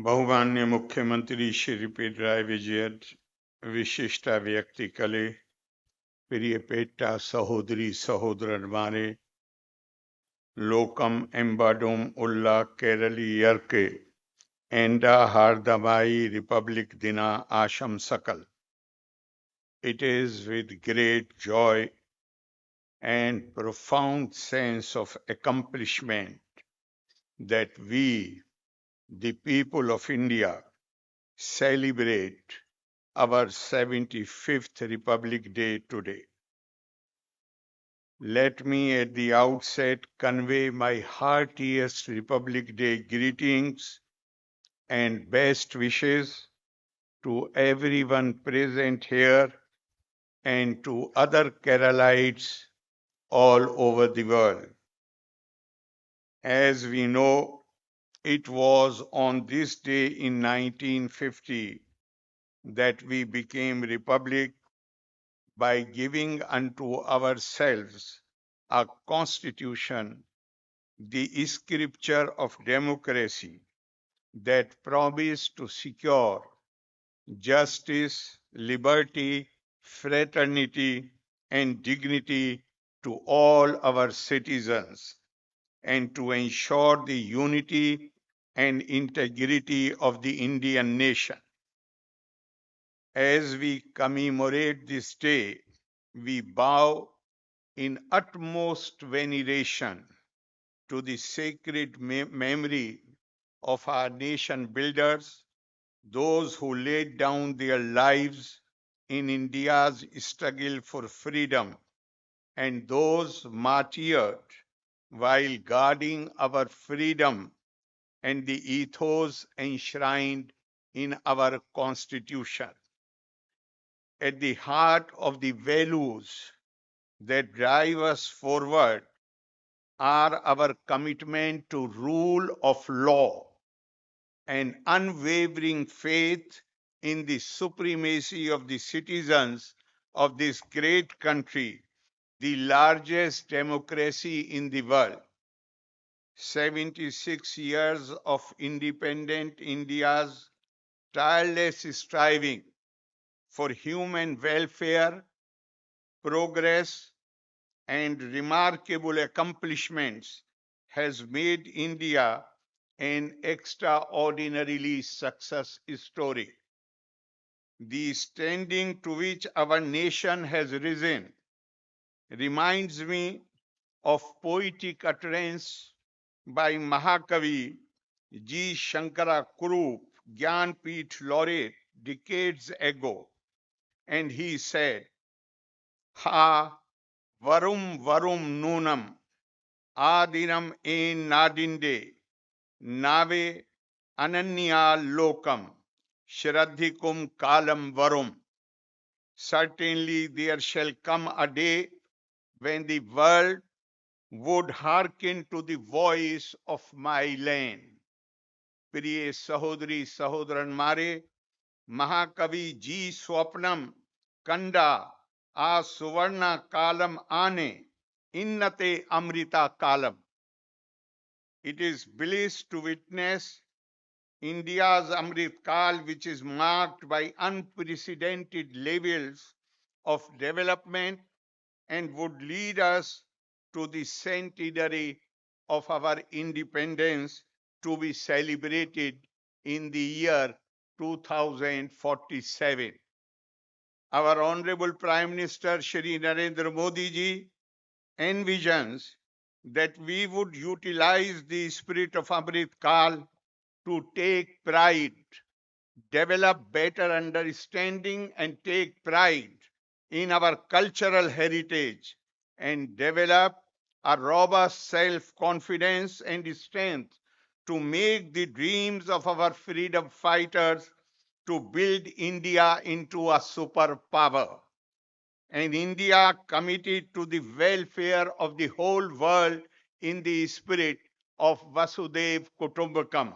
बहुमान्य मुख्यमंत्री श्री पिनराई विजयन, विशिष्ट व्यक्तिकले, प्रियपेट्ट सहोदरी सहोदरन्मारे, लोकम एम्बाडुम Ulla केरलीयर्के Enda हार्दमाई Republic दिना आशंसकल. It is with great joy and profound sense of accomplishment that we, the people of India, celebrate our 75th Republic Day today. Let me at the outset convey my heartiest Republic Day greetings and best wishes to everyone present here and to other Keralites all over the world. As we know, it was on this day in 1950 that we became Republic by giving unto ourselves a constitution, the scripture of democracy that promised to secure justice, liberty, fraternity, and dignity to all our citizens, and to ensure the unity and integrity of the Indian nation. As we commemorate this day, we bow in utmost veneration to the sacred memory of our nation builders, those who laid down their lives in India's struggle for freedom, and those martyred while guarding our freedom and the ethos enshrined in our Constitution. At the heart of the values that drive us forward are our commitment to rule of law and unwavering faith in the supremacy of the citizens of this great country, the largest democracy in the world. 76 years of independent India's tireless striving for human welfare, progress, and remarkable accomplishments has made India an extraordinarily success story. The standing to which our nation has risen reminds me of poetic utterance by Mahakavi G. Shankara Kurup, Gyanpith laureate, decades ago, and he said, "Ha varum varum nunam Adinam en nadinde nave ananya lokam shraddhikum kalam varum." Certainly there shall come a day when the world would hearken to the voice of my land. प्रिय सहोदरी सहोदरन मारे, महाकवि जी स्वप्नम कंडा आ सुवर्ण कालम आने innate amrita kalam. It is bliss to witness India's Amrit Kal, which is marked by unprecedented levels of development and would lead us to the centenary of our independence to be celebrated in the year 2047. Our Honorable Prime Minister Shri Narendra Modi ji envisions that we would utilize the spirit of Amrit Kal to take pride, develop better understanding, and take pride in our cultural heritage, and develop a robust self-confidence and strength to make the dreams of our freedom fighters to build India into a superpower. An India committed to the welfare of the whole world in the spirit of Vasudev Kutumbakam.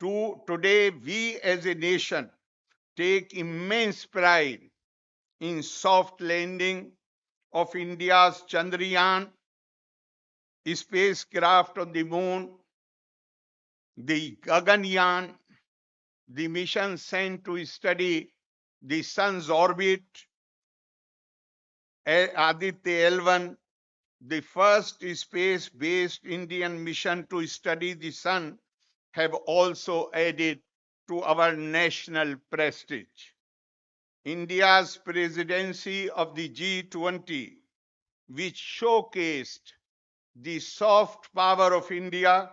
Today, we as a nation take immense pride in soft landing of India's Chandrayaan spacecraft on the moon, The Gaganyaan, the mission sent to study the sun's orbit, Aditya L1, the first space-based Indian mission to study the sun, have also added to our national prestige. India's presidency of the G20, which showcased the soft power of India,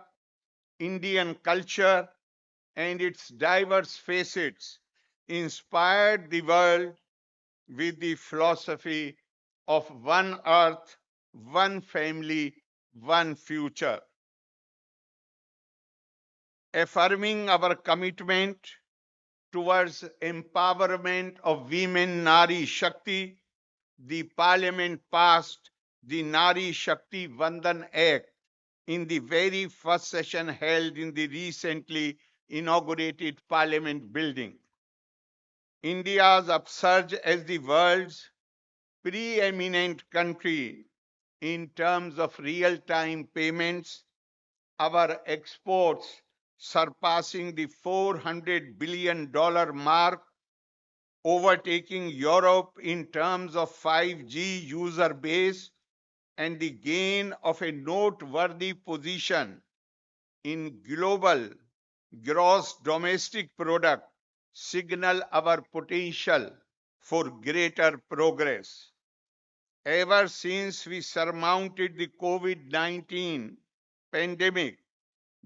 Indian culture, and its diverse facets, inspired the world with the philosophy of one earth, one family, one future. Affirming our commitment towards empowerment of women Nari Shakti, the Parliament passed the Nari Shakti Vandan Act in the very first session held in the recently inaugurated Parliament building. India's upsurge as the world's preeminent country in terms of real-time payments, our exports surpassing the $400 billion mark, overtaking Europe in terms of 5G user base, and the gain of a noteworthy position in global gross domestic product signal our potential for greater progress. Ever since we surmounted the COVID-19 pandemic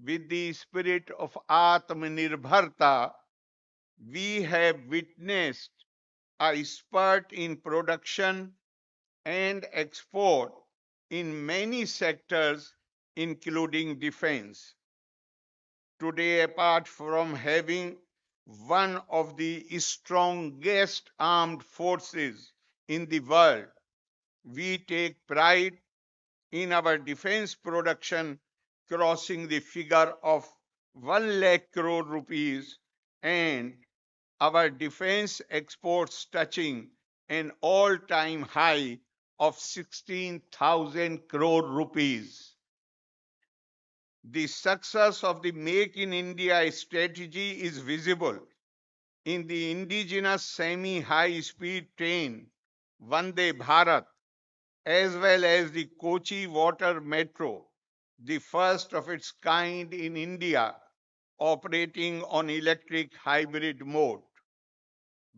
with the spirit of Atmanirbharta, we have witnessed a spurt in production and export in many sectors, including defense. Today, apart from having one of the strongest armed forces in the world, we take pride in our defense production crossing the figure of 1 lakh crore rupees and our defense exports touching an all-time high of 16,000 crore rupees. The success of the Make in India strategy is visible in the indigenous semi-high speed train Vande Bharat as well as the Kochi Water Metro, the first of its kind in India, operating on electric hybrid mode.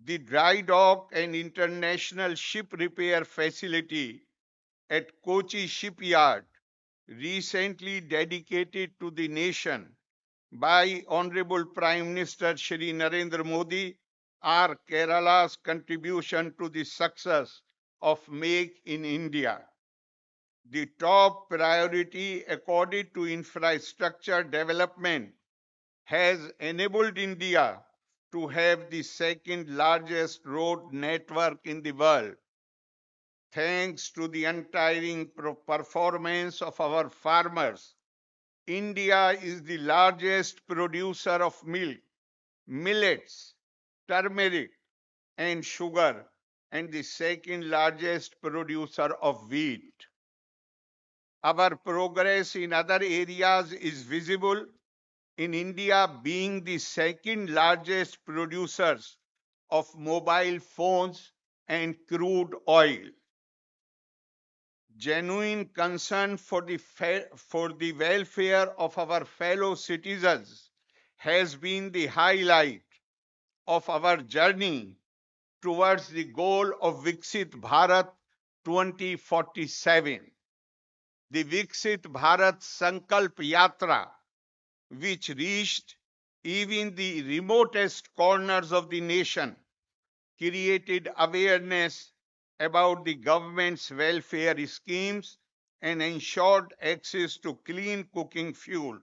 The dry dock and international ship repair facility at Kochi Shipyard, recently dedicated to the nation by Honorable Prime Minister Shri Narendra Modi, are Kerala's contribution to the success of Make in India. The top priority accorded to infrastructure development has enabled India to have the second largest road network in the world. Thanks to the untiring performance of our farmers, India is the largest producer of milk, millets, turmeric, and sugar, and the second largest producer of wheat. Our progress in other areas is visible in India being the second largest producers of mobile phones and crude oil. Genuine concern for the welfare of our fellow citizens has been the highlight of our journey towards the goal of Viksit Bharat 2047. The Viksit Bharat Sankalp Yatra, which reached even the remotest corners of the nation, created awareness about the government's welfare schemes and ensured access to clean cooking fuel,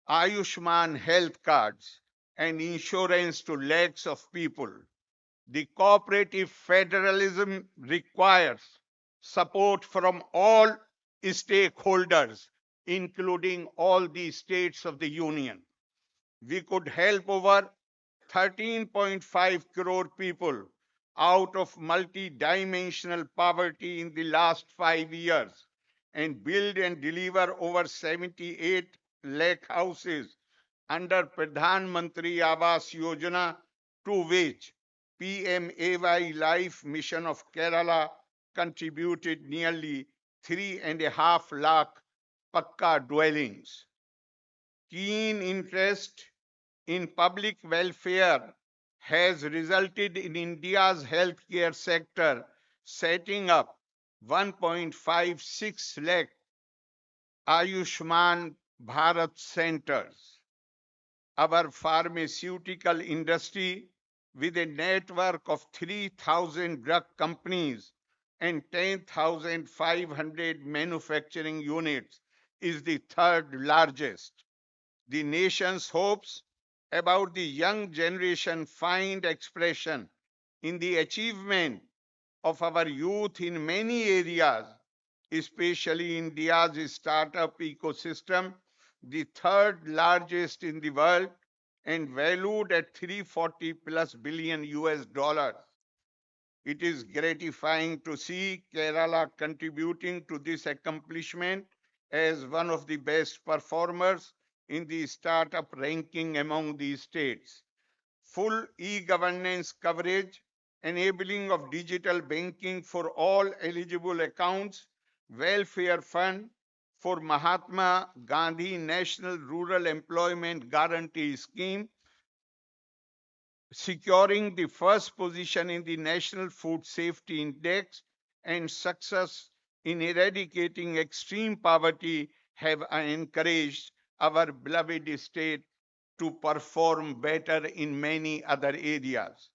Ayushman health cards, and insurance to lakhs of people. The cooperative federalism requires support from all stakeholders, including all the states of the union. We could help over 13.5 crore people out of multi-dimensional poverty in the last 5 years and build and deliver over 78 lakh houses under Pradhan Mantri Awas Yojana, to which PMAY Life Mission of Kerala contributed nearly 3.5 lakh Pakka dwellings. Keen interest in public welfare has resulted in India's healthcare sector setting up 1.56 lakh Ayushman Bharat centers. Our pharmaceutical industry, with a network of 3,000 drug companies and 10,500 manufacturing units, is the third largest. The nation's hopes about the young generation find expression in the achievement of our youth in many areas, especially India's startup ecosystem, the third largest in the world and valued at 340 plus billion US dollars. It is gratifying to see Kerala contributing to this accomplishment as one of the best performers in the startup ranking among the states. Full e-governance coverage, enabling of digital banking for all eligible accounts, welfare fund for Mahatma Gandhi National Rural Employment Guarantee Scheme, securing the first position in the National Food Safety Index, and success in eradicating extreme poverty have encouraged our beloved state to perform better in many other areas.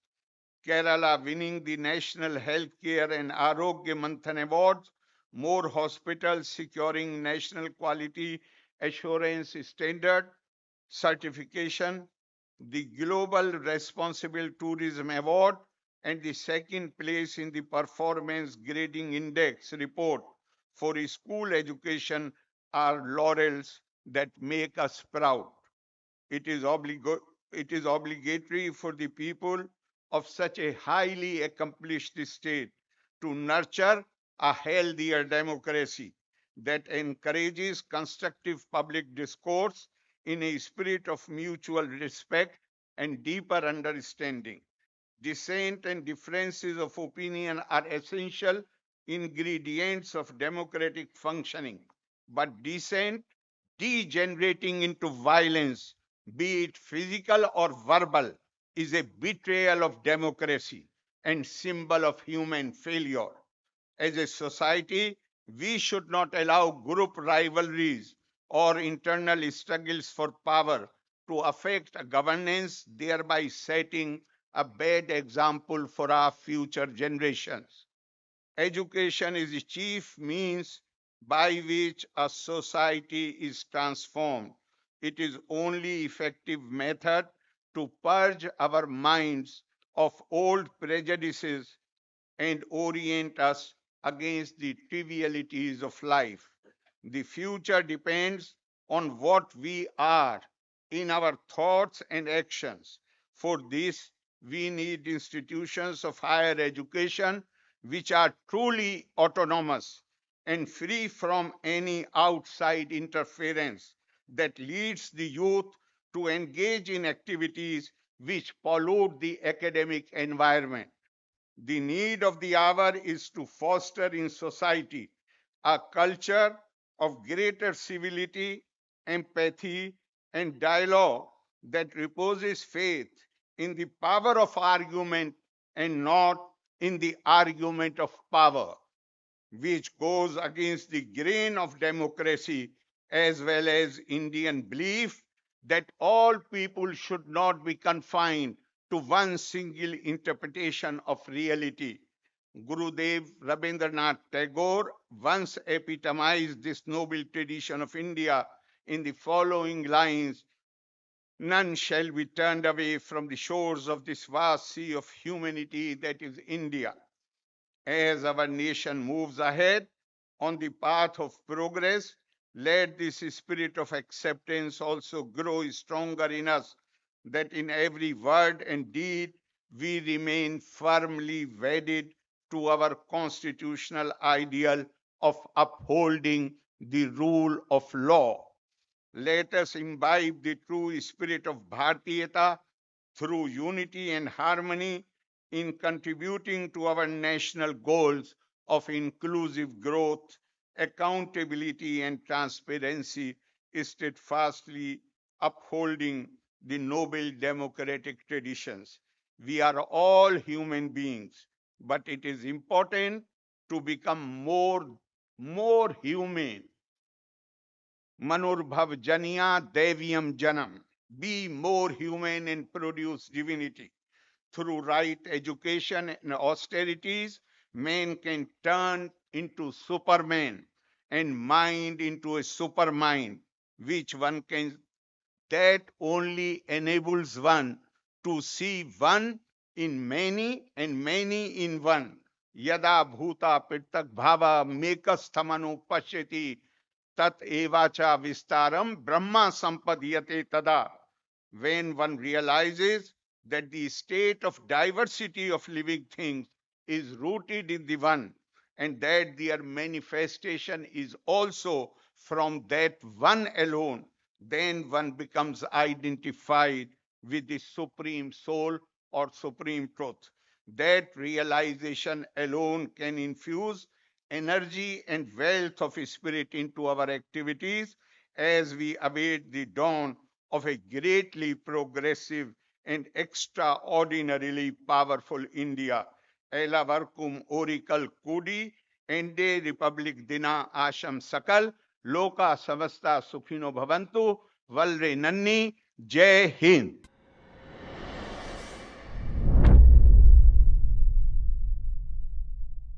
Kerala winning the National Healthcare and Arogya Manthan Awards, more hospitals securing National Quality Assurance Standard certification, the Global Responsible Tourism Award, and the second place in the Performance Grading Index report for school education are laurels that make us proud. It is, it is obligatory for the people of such a highly accomplished state to nurture a healthier democracy that encourages constructive public discourse in a spirit of mutual respect and deeper understanding. Dissent and differences of opinion are essential ingredients of democratic functioning, but dissent degenerating into violence, be it physical or verbal, is a betrayal of democracy and symbol of human failure. As a society, we should not allow group rivalries or internal struggles for power to affect governance, thereby setting a bad example for our future generations. Education is the chief means by which a society is transformed. It is only effective method to purge our minds of old prejudices and orient us against the trivialities of life. The future depends on what we are in our thoughts and actions. For this, we need institutions of higher education which are truly autonomous and free from any outside interference that leads the youth to engage in activities which pollute the academic environment. The need of the hour is to foster in society a culture of greater civility, empathy, and dialogue that reposes faith in the power of argument and not in the argument of power, which goes against the grain of democracy as well as Indian belief that all people should not be confined to one single interpretation of reality. Gurudev Rabindranath Tagore once epitomized this noble tradition of India in the following lines: none shall be turned away from the shores of this vast sea of humanity that is India. As our nation moves ahead on the path of progress, let this spirit of acceptance also grow stronger in us, that in every word and deed we remain firmly wedded to our constitutional ideal of upholding the rule of law. Let us imbibe the true spirit of Bhartiyata through unity and harmony in contributing to our national goals of inclusive growth, accountability, and transparency, steadfastly upholding the noble democratic traditions. We are all human beings, but it is important to become more humane. Manorbhav Janiya Devyam Janam. Be more human and produce divinity. Through right education and austerities, man can turn into superman and mind into a supermind, which one can, that only enables one to see one in many and many in one. Yada bhuta prittak bhava mekasthamanu pashyati tat evacha vistaram brahma sampadhyate tada. When one realizes that the state of diversity of living things is rooted in the one, and that their manifestation is also from that one alone, then one becomes identified with the supreme soul or supreme truth. That realization alone can infuse energy and wealth of spirit into our activities as we await the dawn of a greatly progressive and extraordinarily powerful India. Elavarkum Oracle Kudi, Ende Republic Dina Asham Sakal, Loka Samasta Sukhino Bhavantu, Valre Nanni, Jai Hind.